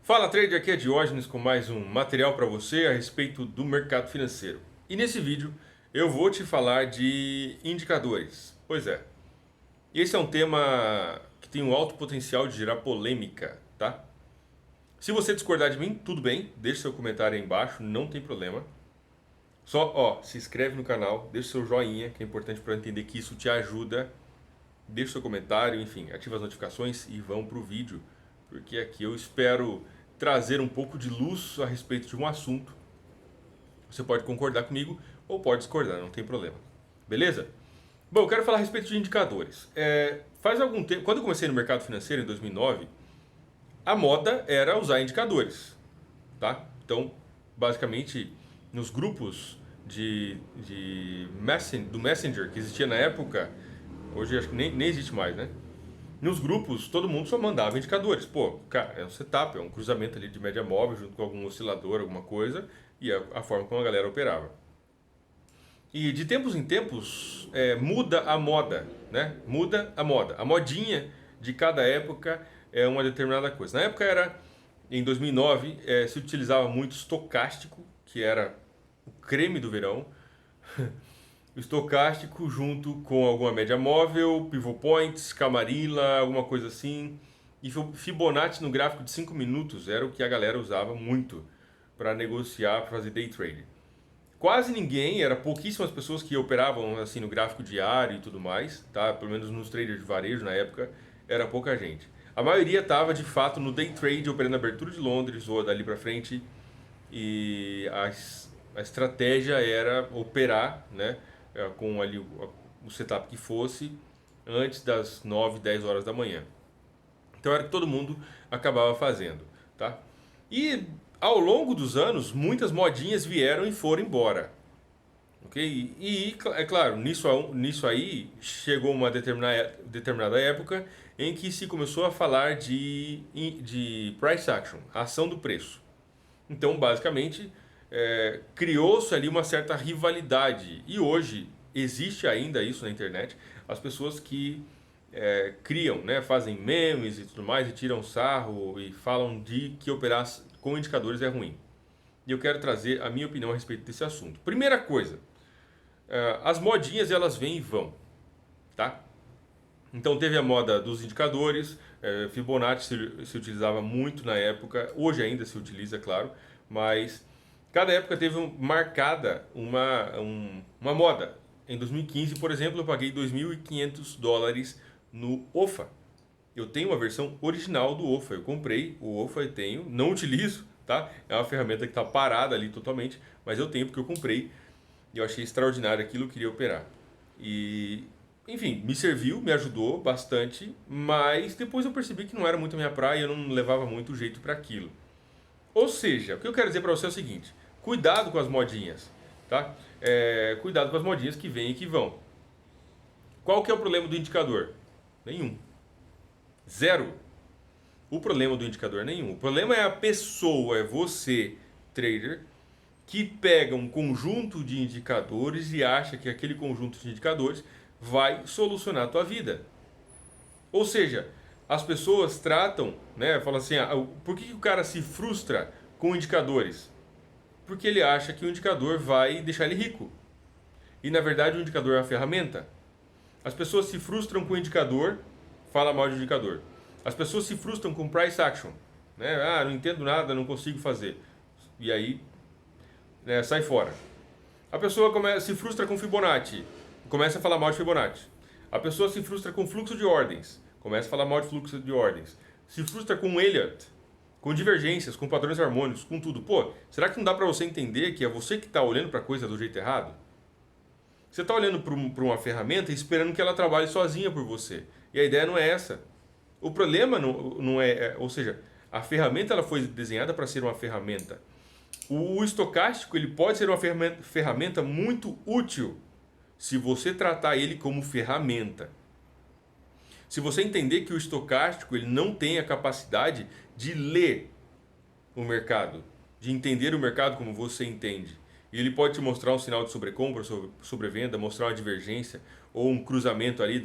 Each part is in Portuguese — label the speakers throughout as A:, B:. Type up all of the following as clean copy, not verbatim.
A: Fala trader, aqui é Diógenes com mais um material para você a respeito do mercado financeiro. E nesse vídeo eu vou te falar de indicadores. Pois é, esse é um tema que tem um alto potencial de gerar polêmica, tá? Se você discordar de mim, tudo bem, deixe seu comentário aí embaixo, não tem problema. Só, se inscreve no canal, deixa seu joinha, que é importante para entender que isso te ajuda. Deixa seu comentário, enfim, ativa as notificações e vamos pro vídeo, porque aqui eu espero trazer um pouco de luz a respeito de um assunto. Você pode concordar comigo ou pode discordar, não tem problema. Beleza? Bom, eu quero falar a respeito de indicadores. Faz algum tempo, quando eu comecei no mercado financeiro em 2009, a moda era usar indicadores, tá? Então, basicamente, nos grupos do Messenger que existia na época, hoje acho que nem existe mais, né? Nos grupos, todo mundo só mandava indicadores. Pô, cara, é um setup, é um cruzamento ali de média móvel junto com algum oscilador, alguma coisa, e a forma como a galera operava. E de tempos em tempos, muda a moda, né? Muda a moda. A modinha de cada época é uma determinada coisa. Na época em 2009, se utilizava muito estocástico, que era o creme do verão. O estocástico junto com alguma média móvel, pivot points, camarilla, alguma coisa assim. E Fibonacci no gráfico de 5 minutos era o que a galera usava muito para negociar, para fazer day trade. Quase ninguém, era pouquíssimas pessoas que operavam assim no gráfico diário e tudo mais, tá? Pelo menos nos traders de varejo na época, era pouca gente. A maioria estava de fato no day trade, operando a abertura de Londres ou dali para frente, e a estratégia era operar, né, com ali o setup que fosse antes das 9, 10 horas da manhã. Então era o que todo mundo acabava fazendo, tá? E ao longo dos anos, muitas modinhas vieram e foram embora. Ok? E é claro, nisso aí chegou uma determinada época em que se começou a falar de price action, ação do preço. Então, basicamente, criou-se ali uma certa rivalidade. E hoje existe ainda isso na internet. As pessoas que criam, né, fazem memes e tudo mais, e tiram sarro e falam de que operar com indicadores é ruim. E eu quero trazer a minha opinião a respeito desse assunto. Primeira coisa, as modinhas elas vêm e vão, tá? Então teve a moda dos indicadores, Fibonacci se utilizava muito na época, hoje ainda se utiliza, claro, mas cada época teve marcada uma moda. Em 2015, por exemplo, eu paguei $2.500 no OFA. Eu tenho uma versão original do OFA, eu comprei o OFA e tenho, não utilizo, tá? É uma ferramenta que está parada ali totalmente, mas eu tenho porque eu comprei e eu achei extraordinário aquilo, eu queria operar. E enfim, me serviu, me ajudou bastante, mas depois eu percebi que não era muito a minha praia, eu não levava muito jeito para aquilo. Ou seja, o que eu quero dizer para você é o seguinte: cuidado com as modinhas, tá? Cuidado com as modinhas que vêm e que vão. Qual que é o problema do indicador? Nenhum. Zero. O problema do indicador é nenhum. O problema é a pessoa, é você, trader, que pega um conjunto de indicadores e acha que aquele conjunto de indicadores vai solucionar a tua vida. Ou seja, as pessoas tratam, né, falam assim, por que o cara se frustra com indicadores? Porque ele acha que o indicador vai deixar ele rico. E na verdade o indicador é uma ferramenta. As pessoas se frustram com o indicador, fala mal de indicador. As pessoas se frustram com price action, né? Não entendo nada, não consigo fazer. E aí, né, sai fora. A pessoa se frustra com Fibonacci, começa a falar mal de Fibonacci. A pessoa se frustra com fluxo de ordens, começa a falar mal de fluxo de ordens. Se frustra com Elliott, com divergências, com padrões harmônicos, com tudo. Pô, será que não dá para você entender que é você que está olhando para a coisa do jeito errado? Você está olhando para uma ferramenta e esperando que ela trabalhe sozinha por você. E a ideia não é essa. O problema não é... Ou seja, a ferramenta ela foi desenhada para ser uma ferramenta. O estocástico ele pode ser uma ferramenta muito útil se você tratar ele como ferramenta. Se você entender que o estocástico ele não tem a capacidade de ler o mercado, de entender o mercado como você entende. E ele pode te mostrar um sinal de sobrecompra, sobrevenda, mostrar uma divergência ou um cruzamento ali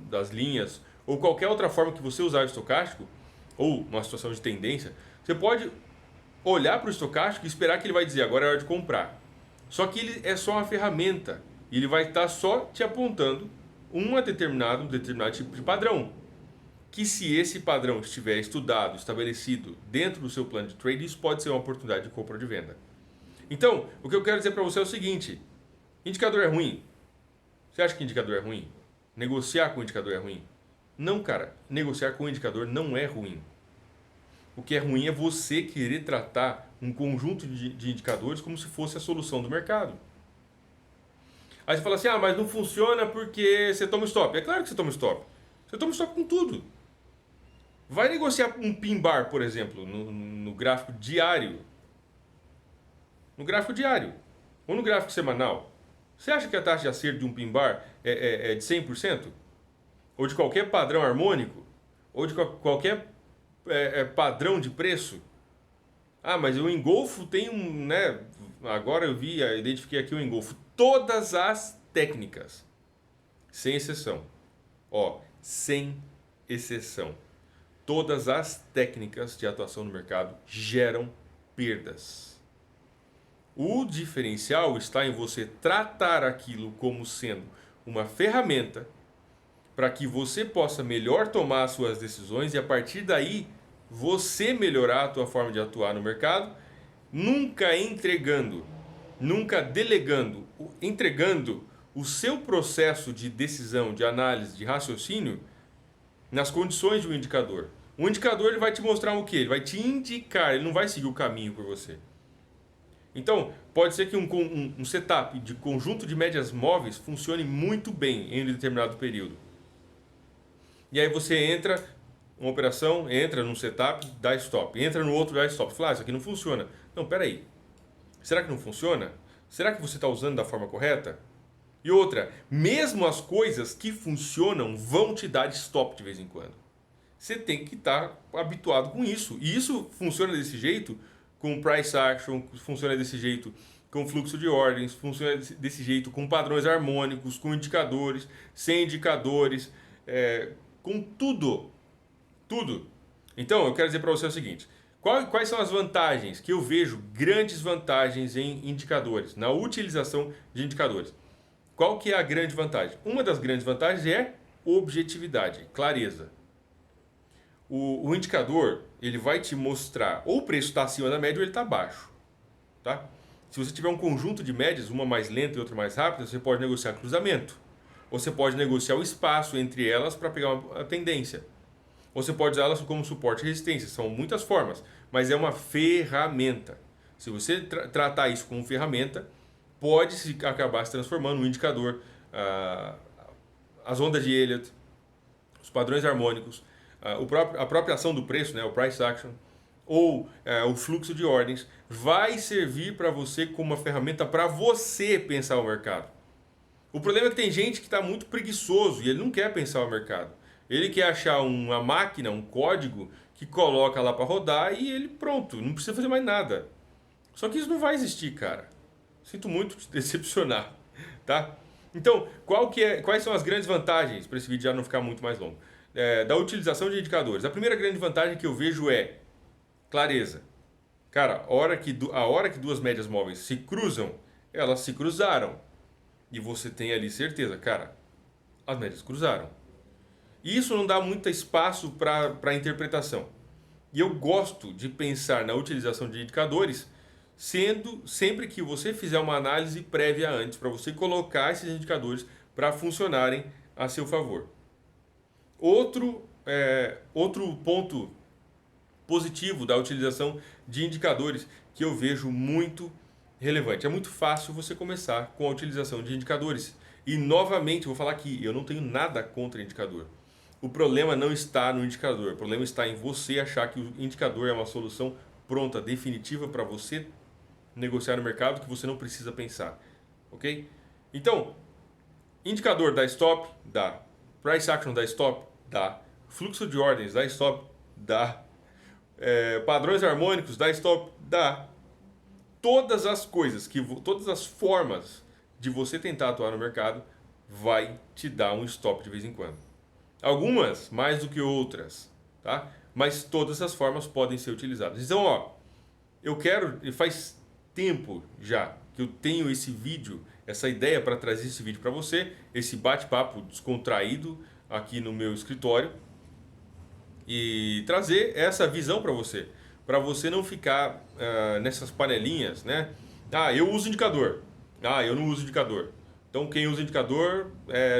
A: das linhas ou qualquer outra forma que você usar o estocástico, ou uma situação de tendência, você pode olhar para o estocástico e esperar que ele vai dizer agora é hora de comprar. Só que ele é só uma ferramenta. E ele vai estar só te apontando um determinado tipo de padrão. Que se esse padrão estiver estudado, estabelecido dentro do seu plano de trade, isso pode ser uma oportunidade de compra ou de venda. Então, o que eu quero dizer para você é o seguinte: indicador é ruim? Você acha que indicador é ruim? Negociar com indicador é ruim? Não, cara. Negociar com indicador não é ruim. O que é ruim é você querer tratar um conjunto de indicadores como se fosse a solução do mercado. Aí você fala assim, mas não funciona porque você toma stop. É claro que você toma stop. Você toma stop com tudo. Vai negociar um pin bar, por exemplo, no gráfico diário. No gráfico diário. Ou no gráfico semanal. Você acha que a taxa de acerto de um pin bar é de 100%? Ou de qualquer padrão harmônico? Ou de qualquer padrão de preço? Mas o engolfo tem um, né? Agora eu identifiquei aqui o engolfo. Todas as técnicas, sem exceção. Sem exceção. Todas as técnicas de atuação no mercado geram perdas. O diferencial está em você tratar aquilo como sendo uma ferramenta para que você possa melhor tomar as suas decisões e a partir daí você melhorar a tua forma de atuar no mercado, nunca entregando, nunca delegando, entregando o seu processo de decisão, de análise, de raciocínio nas condições de um indicador. O indicador ele vai te mostrar o quê? Ele vai te indicar, ele não vai seguir o caminho por você. Então, pode ser que um setup de conjunto de médias móveis funcione muito bem em um determinado período. E aí você entra uma operação, entra num setup, dá stop. Entra no outro, dá stop. Fala, isso aqui não funciona. Não, peraí. Será que não funciona? Será que você está usando da forma correta? E outra, mesmo as coisas que funcionam vão te dar stop de vez em quando. Você tem que estar habituado com isso. E isso funciona desse jeito com price action, funciona desse jeito com fluxo de ordens, funciona desse jeito com padrões harmônicos, com indicadores, sem indicadores, com tudo. Tudo. Então, eu quero dizer para você o seguinte: quais são as vantagens que eu vejo, grandes vantagens em indicadores, na utilização de indicadores? Qual que é a grande vantagem? Uma das grandes vantagens é objetividade, clareza. O indicador, ele vai te mostrar ou o preço está acima da média ou ele está abaixo. Tá? Se você tiver um conjunto de médias, uma mais lenta e outra mais rápida, você pode negociar cruzamento. Ou você pode negociar o espaço entre elas para pegar uma tendência. Ou você pode usá-las como suporte e resistência. São muitas formas, mas é uma ferramenta. Se você tratar isso como ferramenta, pode acabar se transformando num indicador. As ondas de Elliott, os padrões harmônicos, a própria ação do preço, né, o price action, ou o fluxo de ordens, vai servir para você como uma ferramenta para você pensar o mercado. O problema é que tem gente que está muito preguiçoso e ele não quer pensar o mercado. Ele quer achar uma máquina, um código que coloca lá para rodar e ele pronto, não precisa fazer mais nada. Só que isso não vai existir, cara. Sinto muito te decepcionar, tá? Então, quais são as grandes vantagens, para esse vídeo já não ficar muito mais longo, da utilização de indicadores? A primeira grande vantagem que eu vejo é clareza. Cara, a hora que duas médias móveis se cruzam, elas se cruzaram. E você tem ali certeza, cara, as médias cruzaram. E isso não dá muito espaço para interpretação. E eu gosto de pensar na utilização de indicadores sempre que você fizer uma análise prévia antes, para você colocar esses indicadores para funcionarem a seu favor. Outro ponto positivo da utilização de indicadores que eu vejo muito relevante. É muito fácil você começar com a utilização de indicadores. E novamente, vou falar aqui, eu não tenho nada contra indicador. O problema não está no indicador, o problema está em você achar que o indicador é uma solução pronta, definitiva para você negociar no mercado que você não precisa pensar, ok? Então, indicador dá stop? Dá. Price action dá stop? Dá. Fluxo de ordens dá stop? Dá. Padrões harmônicos dá stop? Dá. Todas as coisas, todas as formas de você tentar atuar no mercado vai te dar um stop de vez em quando. Algumas mais do que outras, tá? mas todas as formas podem ser utilizadas. Então, ó, eu quero, e faz tempo já que eu tenho esse vídeo, essa ideia para trazer esse vídeo para você, esse bate-papo descontraído aqui no meu escritório e trazer essa visão para você não ficar nessas panelinhas, né? Ah, eu uso indicador. Ah, eu não uso indicador. Então quem usa indicador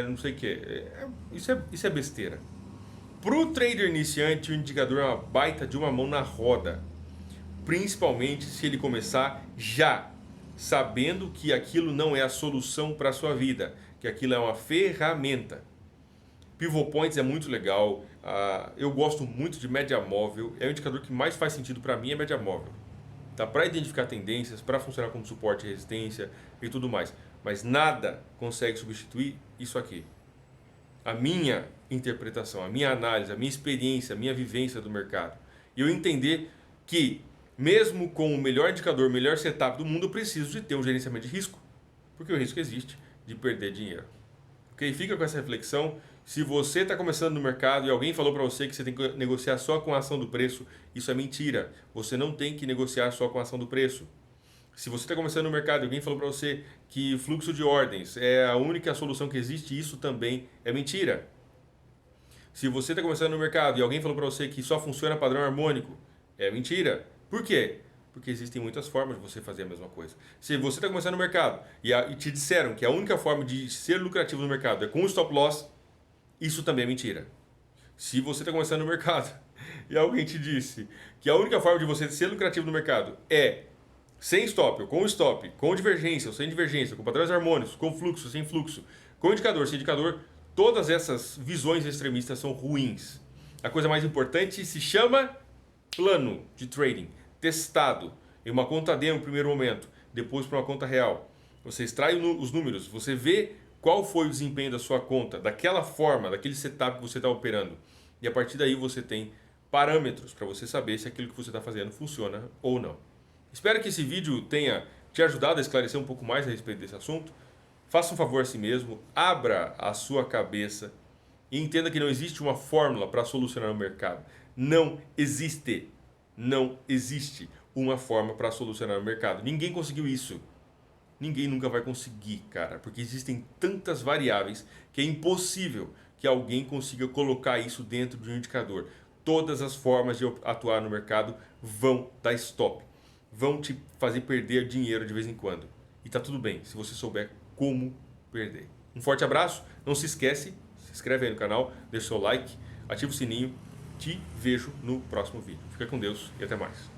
A: não sei o que. Isso é besteira. Para o trader iniciante, o indicador é uma baita de uma mão na roda. Principalmente se ele começar já sabendo que aquilo não é a solução para a sua vida, que aquilo é uma ferramenta. Pivot Points é muito legal, eu gosto muito de média móvel, é o indicador que mais faz sentido para mim, é média móvel. Tá? Para identificar tendências, para funcionar como suporte e resistência e tudo mais. Mas nada consegue substituir isso aqui. A minha interpretação, a minha análise, a minha experiência, a minha vivência do mercado. E eu entender que, mesmo com o melhor indicador, o melhor setup do mundo, eu preciso de ter um gerenciamento de risco. Porque o risco existe de perder dinheiro. Ok? Fica com essa reflexão. Se você está começando no mercado e alguém falou para você que você tem que negociar só com a ação do preço, isso é mentira. Você não tem que negociar só com a ação do preço. Se você está começando no mercado e alguém falou para você que fluxo de ordens é a única solução que existe, isso também é mentira. Se você está começando no mercado e alguém falou para você que só funciona padrão harmônico, é mentira. Por quê? Porque existem muitas formas de você fazer a mesma coisa. Se você está começando no mercado e te disseram que a única forma de ser lucrativo no mercado é com o stop loss, isso também é mentira. Se você está começando no mercado e alguém te disse que a única forma de você ser lucrativo no mercado é sem stop, ou com stop, com divergência ou sem divergência, com padrões harmônicos, com fluxo, sem fluxo, com indicador, sem indicador, todas essas visões extremistas são ruins. A coisa mais importante se chama plano de trading, testado em uma conta demo no primeiro momento, depois para uma conta real. Você extrai os números, você vê qual foi o desempenho da sua conta, daquela forma, daquele setup que você está operando. E a partir daí você tem parâmetros para você saber se aquilo que você está fazendo funciona ou não. Espero que esse vídeo tenha te ajudado a esclarecer um pouco mais a respeito desse assunto. Faça um favor a si mesmo, abra a sua cabeça e entenda que não existe uma fórmula para solucionar o mercado. Não existe. Não existe uma forma para solucionar o mercado. Ninguém conseguiu isso. Ninguém nunca vai conseguir, cara, porque existem tantas variáveis que é impossível que alguém consiga colocar isso dentro de um indicador. Todas as formas de atuar no mercado vão dar stop, vão te fazer perder dinheiro de vez em quando. E tá tudo bem, se você souber como perder. Um forte abraço, não se esquece, se inscreve aí no canal, deixa o seu like, ativa o sininho, te vejo no próximo vídeo. Fica com Deus e até mais.